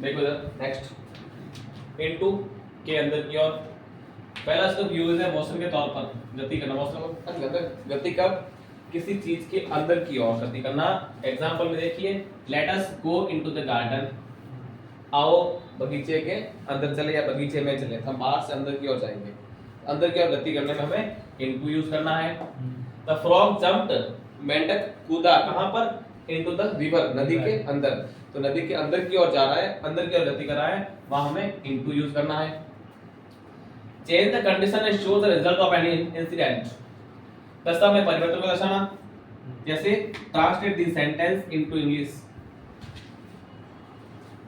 देखो इधर next into के अंदर की ओर। पहला इसका यूज है मोशन के तौर पर, गति करना। मोशन गति कब, किसी चीज के अंदर की ओर गति करना। एग्जांपल में देखिए, let us go into the garden, आओ बगीचे के अंदर चले या बगीचे में चले। हम बाहर से अंदर की ओर जाएंगे, अंदर की ओर गति करने में हमें इनटू यूज करना है। द फ्रॉग जंप्ड, मेंढक कूदा कहां पर, इनटू द रिवर, नदी के अंदर। तो नदी के अंदर की ओर जा रहा है, अंदर की ओर गति कर रहा है, वहां हमें इनटू यूज करना है। Change the condition and show the result of any incident, दशा में परिवर्तन को दर्शाना। जैसे translate the sentence into English,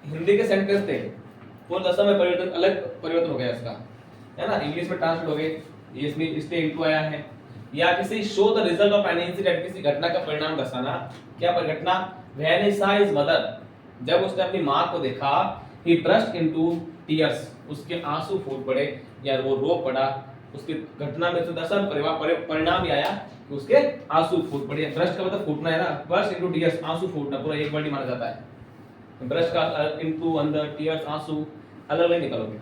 Hindi के सेंटेंस थे, पूर्ण दशा में परिवर्तन, अलग परिवर्तन हो गया इसका, है ना, इंग्लिश में ट्रांसलेट हो गए, ये इसमें इसलिए इनटू आया है। या किसी show the result of any incident, किसी घटना का परिणाम दर्शाना। क्या पर घटना, when he saw his mother, जब उसने अपनी मां को देखा, ही ब्रस्ट इनटू टीयर्स, उसके आंसू फूट पड़े या वो रो पड़ा। उसकी घटना में तो दशा परिणाम ही आया कि उसके आंसू फूट पड़े। ब्रस्ट का मतलब फूटना है ना, ब्रस्ट इनटू टीयर्स, आंसू फूटना, पूरा एक वर्ड ही माना जाता है। ब्रश का इनटू अंदर, टीयर्स आंसू, अलग अलग निकलोगे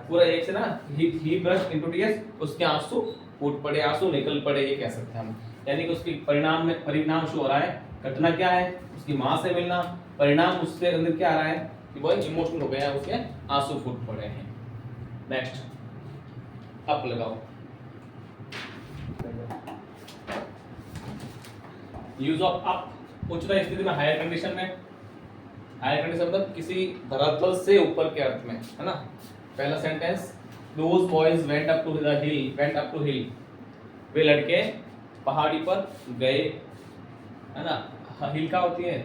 पूरा एक से ना। ही ब्रश इनटू टीयर्स, उसके आंसू फूट पड़े, आंसू निकल पड़े, ये कह सकते हैं हम। यानी कि उसकी परिणाम में परिणाम शो हो रहा है। घटना क्या है, उसकी मां से मिलना, परिणाम उसके अंदर क्या आ रहा है कि वो इमोशनल हो गया है, उसके आंसू फूट पड़े हैं। नेक्स्ट अप लगाओ। यूज ऑफ अप, उच्चतर स्थिति में, हायर कंडीशन में। हायर कंडीशन मतलब किसी धरातल से ऊपर के अर्थ में, है ना। पहला sentence, those boys went up to the hill, went up to hill, वे लड़के पहाड़ी पर गए, है ना। हिल क्या होती है,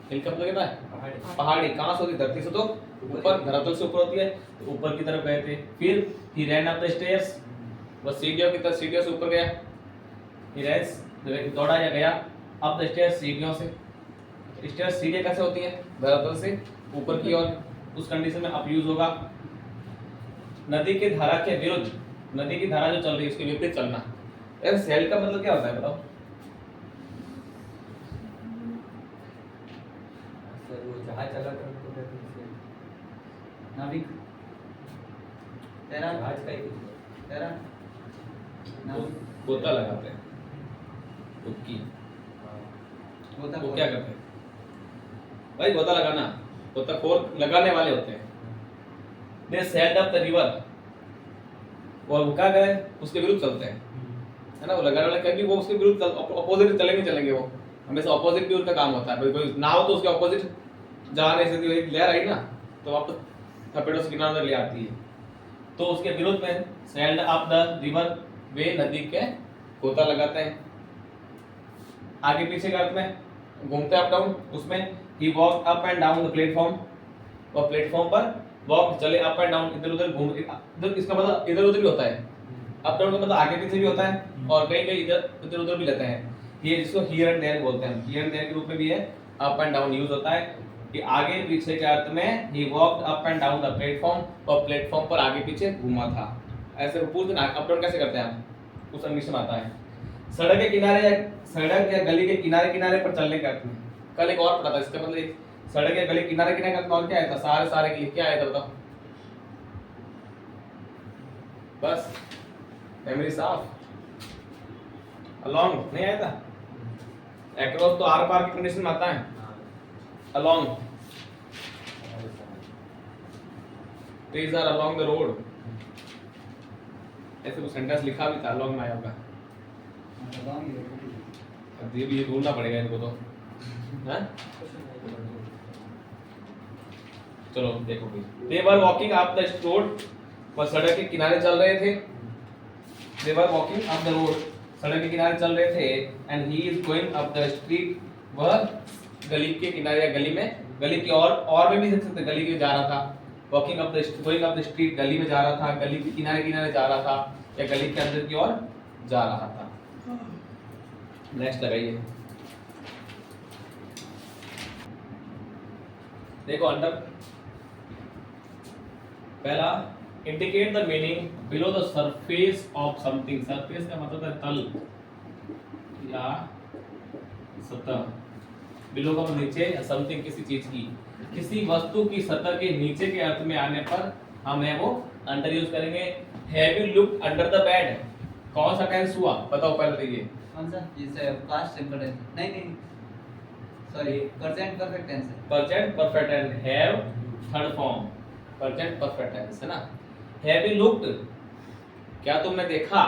हिल का मतलब क्या है, पहाड़ी। कहां से होती, धरती से तो ऊपर, धरातल से ऊपर होती है, तो ऊपर की तरफ गए थे। फिर ही रैन अप द स्टेयर्स, वह सीढ़ियों की तरफ, सीढ़ियों से ऊपर गया। ही रैन दौड़ा या गया, अप द स्टेयर्स, सीढ़ियों से। स्टेयर्स सीढ़ियां कैसे होती है, धरातल से ऊपर की ओर, उस कंडीशन में अप यूज होगा। नदी की धारा के विरुद्ध, नदी की धारा जो चल रही है उसके विपरीत चलना। यार सेल का मतलब क्या होता है बताओ। सर वो जहाज चला था उनको कहते हैं नाविक, तैराक, जहाज का ही कुछ तैराक, नाविक, गोता लगाते हैं, डुबकी, गोता वो क्या करते हैं भाई, गोता लगाना, गोता खोर लगाने वाले होते हैं। दे सेल्ड अप द रिवर, और वो क्या गए, उसके विरुद्ध चलते हैं, है ना। वो लगाने वाले कभी वो उसके विरुद्ध अपोजिट चलेंगे वो हमेशा अपोजिट भी उनका काम होता है। कोई नाव तो उसके अपोजिट जा नहीं सकती, एक लहर आई ना तो वापस थपेड़ों से किनारे ले आती है। तो उसके विरुद्ध में सेल्ड अप द रिवर, वे नदी के गोता लगाते हैं। आगे पीछे के अर्थ में घूमते अप डाउन, उसमें ही walk up and down the platform, और प्लेटफॉर्म पर वॉक चले अप एंड डाउन, इधर उधर घूम, इधर इसका मतलब इधर उधर भी होता है। अप डाउन का मतलब आगे पीछे भी होता है, और कहीं कहीं इधर उधर भी लेते हैं। ये जिसको हियर एंड देयर बोलते हैं, हियर एंड देयर के रूप में भी है, अप एंड डाउन यूज होता है कि आगे पीछे के अर्थ में ही walked up and down the platform, और प्लेटफॉर्म पर आगे पीछे घूमा था। ऐसे पूछते ना अप डाउन कैसे करते हैं आप, उस इंग्लिश में आता है। सड़क के किनारे या सड़क या गली के किनारे किनारे पर चलने के अर्थ में। कल एक और पढ़ा था इसका मतलब, सड़क या गली किनारे किनारे का अर्थ क्या आया था, सारे सारे के लिए क्या आया था बताओ। बस मेमोरी साफ, अलोंग नहीं आया था। अक्रॉस तो आर पार की कंडीशन में आता है, along, trees are along the road, ऐसे कुछ सेंटेंस लिखा भी था, अलोंग में आया होगा। अब ये भी ढूंढना पड़ेगा इनको तो, हाँ? चलो देखो भाई, they were walking up the road, वह सड़क के किनारे चल रहे थे। they were walking up the road, सड़क के किनारे चल रहे थे। and he is going up the street, वह गली के किनारे या गली में, गली की और में भी देख सकते, गली के जा रहा था। walking up the going up the street, गली में जा रहा था, गली के किनारे किनारे जा रहा था, या गली के अंदर की ओर जा रहा था। नेक्स्ट लगाइए, देखो अंडर, पहला indicate the meaning below the surface of something. Surface का मतलब है तल या सतह। बिलो का मतलब नीचे या समथिंग किसी चीज की, किसी वस्तु की सतह के नीचे के अर्थ में आने पर हम है वो अंडर यूज करेंगे। Have you looked under the bed, कौन सा टेंस हुआ बताओ पहले तो ये। कौन सा? ये पास्ट सिंपल टेंस। नहीं सॉरी, प्रेजेंट परफेक्ट टेंस है। Present perfect tense, have third form, present perfect tense है ना। हैव यू लुक्ड, क्या तुमने देखा,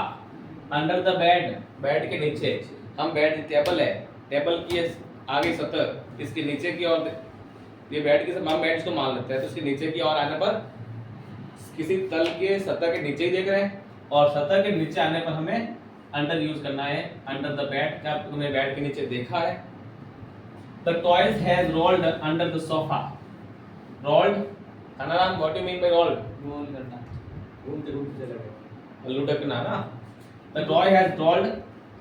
अंडर द बेड, बेड के नीचे। हम बेड टेबल है, टेबल की आगे सतह, इसके नीचे की ओर, ये बेड की हम बेड को मान लेते हैं, तो इसके नीचे की ओर आने पर किसी तल के सतह के नीचे ही देख रहे हैं, और सतह के नीचे आने पर हमें अंडर यूज करना है। अंडर द बेड, क्या तुमने बेड के नीचे देखा है। The toys has rolled under the sofa, rolled अनाराम, what you mean by rolled? Roll करना। घूमते घूमते चला गया। लुढ़कना ना। द टॉय हैज रोल्ड,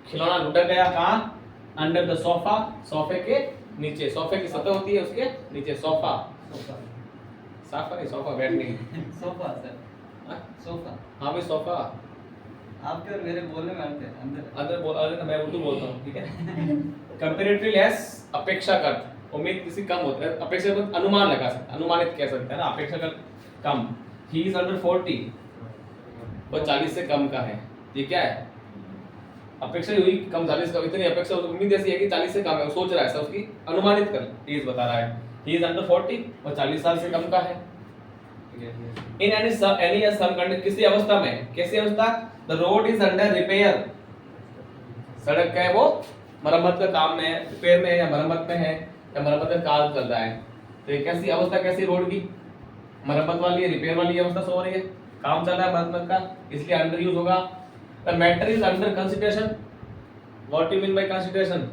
खिलौना लुढ़क गया कहाँ, अंडर द सोफा, सोफे के नीचे, सोफे की सतह होती है उसके नीचे, सोफा, सोफा। सोफा नहीं, सोफा बेड नहीं। सोफा सर, हाँ? सोफा। हाँ भाई सोफा, आपके और मेरे बोलने में अंतर है, अंदर। अंदर बोल, अरे मैं उर्दू बोलता हूँ, ठीक है। कंपैरेटिवली लेस, अपेक्षाकृत, उम्मीद किसी कम होता है, अपेक्षाकृत अनुमान लगा सकते हैं, अनुमानित कह सकते हैं ना, अपेक्षाकृत कम। ही इज अंडर 40, वो 40 से कम का है। ये क्या है, अपेक्षा हुई कम, 40 का, इतनी अपेक्षा, उम्मीद ऐसी है कि 40 से कम है, वो सोच रहा है ऐसा, उसकी अनुमानित कर, एज बता रहा है। ही इज अंडर 40, वो 40 साल से कम का है। इन एनी सम कंडीशन, किसी अवस्था में, कैसी अवस्था, the road is under repair, सड़क का है वो मरम्मत का काम में है, रिपेयर में है या मरम्मत में है, या मरम्मत का काम चल रहा है। तो ये कैसी अवस्था, कैसी रोड की, मरम्मत वाली है, रिपेयर वाली अवस्था सो रही है, काम चल रहा है मरम्मत का, इसलिए अंडर यूज होगा। The matter is under consideration, what you mean bye consideration?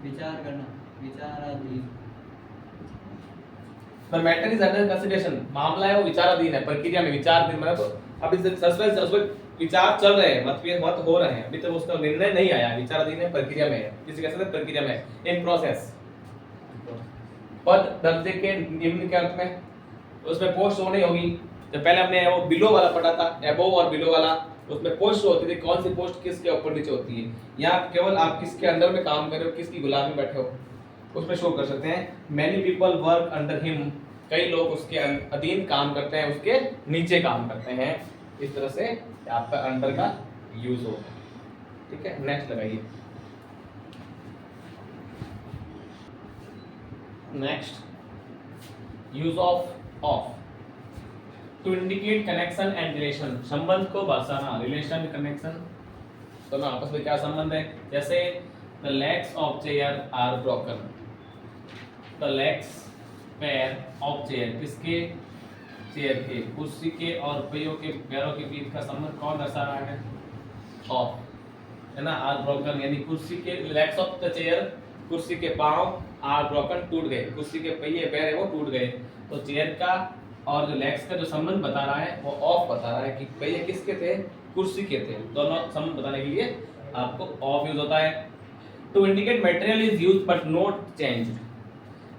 विचार करना, विचाराधीन। The matter is under consideration, मामला है वो विचाराधीन है, प्रक्रिया में, विचाराधीन मतलब तो अभी सस्पेंस, उसमें विचार चल रहे हैं, मत हो रहे हैं, अभी तक उसका निर्णय नहीं आया, विचाराधीन है, प्रक्रिया में है, किसी कैसे है, प्रक्रिया में, इन प्रोसेस। पद दर्जे के निम्न के अर्थ में, उसमें पोस्ट होनी होगी। जब पहले हमने वो बिलो वाला पढ़ा था, एबोव और बिलो वाला, उसमें पोस्ट होती थी, कौन सी पोस्ट किसके ऊपर नीचे होती है, यहाँ केवल आप किसके अंडर में काम कर रहे हो, किसकी गुलाम में बैठे हो, उसमें शो कर सकते हैं। Many people work under him, कई लोग उसके अधीन काम करते हैं, उसके नीचे काम करते हैं। इस तरह से आपका अंडर का यूज होगा, ठीक है। नेक्स्ट लगाइए, next use of to indicate connection and relation, संबंध को दर्शाना, रिलेशन, कनेक्शन, दोनों आपस में क्या संबंध है। जैसे the legs of chair are broken, the legs पैर ऑफ चेयर, किसके, चेयर के, कुर्सी के और पैरों के बीच का संबंध कौन दर्शा रहा है, ऑफ, है ना। आर ब्रोकन यानी कुर्सी के लेग्स ऑफ द चेयर, कुर्सी के पांव, आर ब्रोकन टूट गए, कुर्सी के पहिए पैर है वो टूट गए। तो चेयर का और जो लेग्स का जो संबंध बता रहा है वो ऑफ बता रहा है कि पहिए किसके थे, कुर्सी के थे। दोनों संबंध बताने के लिए आपको ऑफ यूज होता है। To indicate material is used but not changed,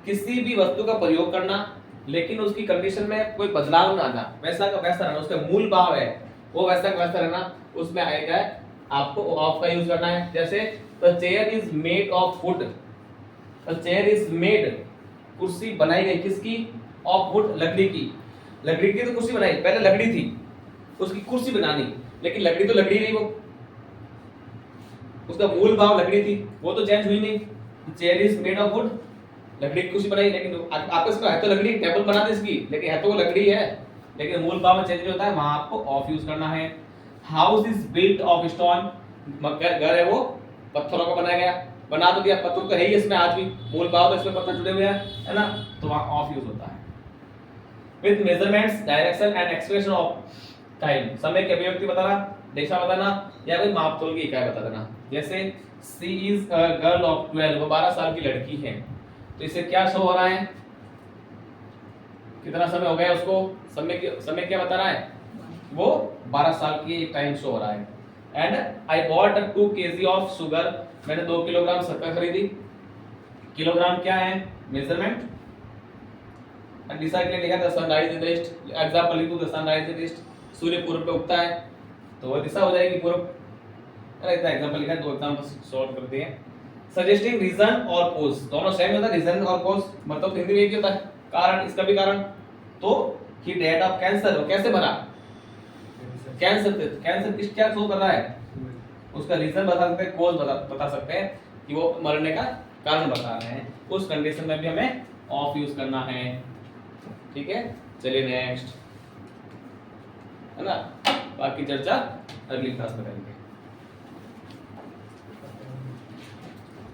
किसी भी वस्तु का प्रयोग करना लेकिन उसकी कंडीशन में कोई बदलाव ना आना, वैसा का वैसा रहना, उसका मूल भाव है वो वैसा का वैसा रहना, उसमें आएगा आपको ऑफ का यूज करना है। जैसे the chair is made of would, the chair is made, कुर्सी बनाई गई किसकी, ऑफ वुड, लकड़ी की। लकड़ी की तो कुर्सी बनाई, पहले लकड़ी थी, उसकी कुर्सी बनानी, लेकिन लकड़ी तो लकड़ी नहीं, वो उसका मूल भाव लकड़ी थी, वो तो चेंज हुई नहीं। Chair is made of would, लकड़ी की कुर्सी बनाई, लेकिन आपस में है तो लकड़ी, टेबल बना दी इसकी, लेकिन है तो वो लकड़ी है, लेकिन मूल भाव में चेंज नहीं होता है, वहां आपको ऑफ यूज करना है। House is built of stone, घर है वो पत्थरों का बनाया गया, बना तो दिया, पत्थर तो है ही इसमें आज भी, मूल भाव तो इसमें पत्थर जुड़े हुए हैं, है ना, तो वहां ऑफ यूज होता है। With measurements, direction and expression of time, समय की अभिव्यक्ति बताना, दिशा बताना, या कोई मापतोल की इकाई बता देना। जैसे सी इज अ गर्ल ऑफ 12, वो 12 साल की लड़की है, तो इसे क्या शो हो रहा है, कितना समय हो गया उसको, समय क्या बता रहा है, वो 12 साल की टाइम शो हो रहा है। And I bought 2 kg of sugar, मैंने 2 किलोग्राम शक्कर खरीदी, किलोग्राम क्या है, मेजरमेंट। एंड डिसाइड लिखा the sunrise in the east, example लिखो the sunrise in the east, सूर्य पूर्व पे उगता है तो वो दिशा हो जाएगी पूर्व। अरे इतना एग्जांपल लिखा है, दो एग्जांपल सॉल्व करते हैं। सजेस्टिंग रीजन और कॉज, दोनों सेम होता है, रीजन और कॉज मतलब हिंदी में एक ही होता है, कारण, इसका भी कारण। तो ही डेट ऑफ कैंसर कैसे बना, कैंसर किस क्या शो कर रहा है, उसका रीजन बता सकते हैं, कॉज बता सकते हैं कि वो मरने का कारण बता रहे हैं। उस कंडीशन में भी हमें ऑफ यूज करना है। ठीक है, चलिए नेक्स्ट, है ना, बाकी चर्चा अगली क्लास में करेंगे।